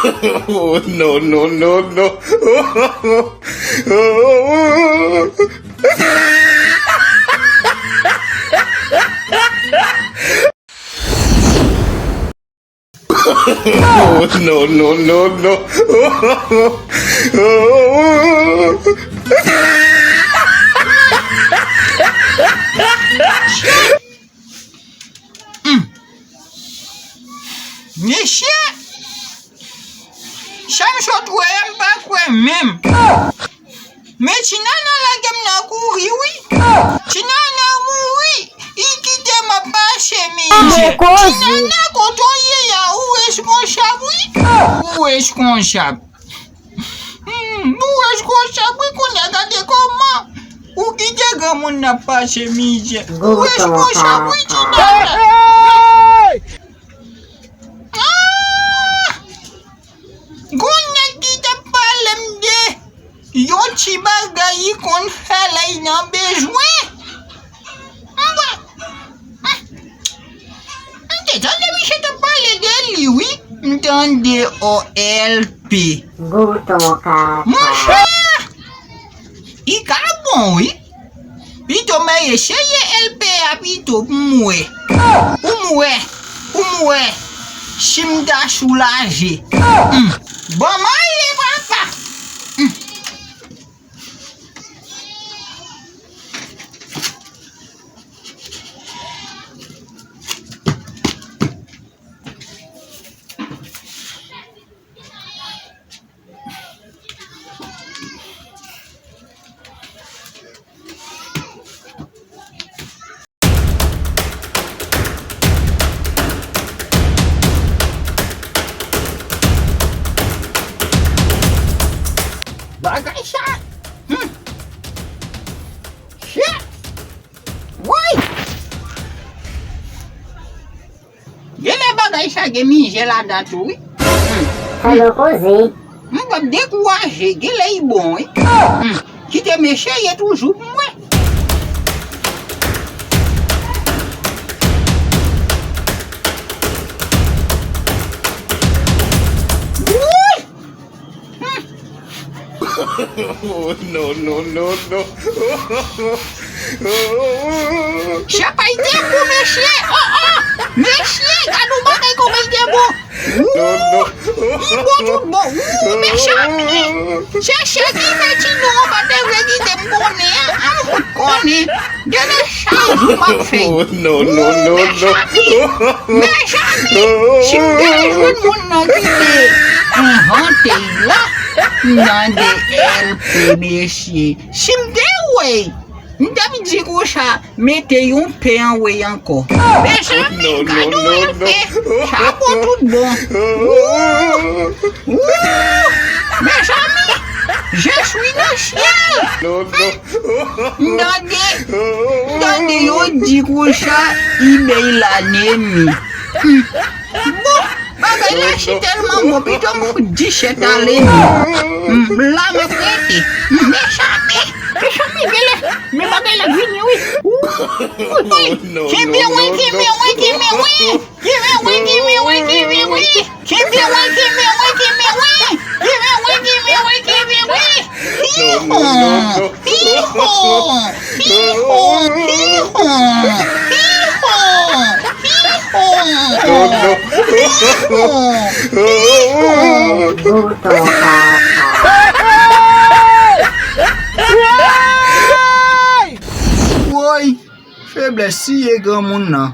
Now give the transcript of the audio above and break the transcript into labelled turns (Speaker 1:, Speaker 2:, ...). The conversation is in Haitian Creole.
Speaker 1: Oh, no, no, no, no. Oh, no, no, no, no.
Speaker 2: Monsieur, ça me saute pas quoi même. Mais tu n'as la gamme n'a couru, oui. Tu n'as mouru. Il quitte ma passe, mais tu n'as côtoyé, où est-ce qu'on chape, oui? Où est-ce qu'on chape? Où est-ce qu'on chape, oui, qu'on a gardé comment? Où quitte granmoun n'a pas chemise? Où est-ce qu'on chape, oui, tu n'as? Gonna kita palem de yo ti bagay kon halay nan besoin. T'entendez, Michel, te parler de lui, oui? Entendez, OLP. Mon cher, il est bon, oui? Puis tu m'as essayé LP à pito moué. Moué. Chimda soulagé. Bon, papa. Bagay siya. Shit. Why? Gele bagay siya gemi jela datu.
Speaker 3: Hello, Rosé.
Speaker 2: Mwen dekouaje, gele yi bon. Ki te meche ye toujou mwen.
Speaker 1: Oh, no, no, no, no.
Speaker 2: Siya pa ite pou meche. Meche, gado bagay ko ite bon. Yi bon tout bon. Meche mi. Cheche ki meti nou bate vedi dem kone. An fout kone. Gene chay di mak fey.
Speaker 1: Oh, no, no, no, no.
Speaker 2: Meche mi. Simde joun moun nan kite. Hante la. Nan de LP mesye. Simde wey. Ndami di ko sa mette yon pe an wey anko. Mesye mi, gado LP. Sa bon tout bon. Mesye mi, je suis le ciel. Ndande yon di ko sa ibey la nemi. Bon. Bagay la si tellement bon, pito mou di chetale mi. La me prete. Mesami, gele. Me bagay la vini, oui. Kimi oui. Woy, faiblesse si ye granmoun nan.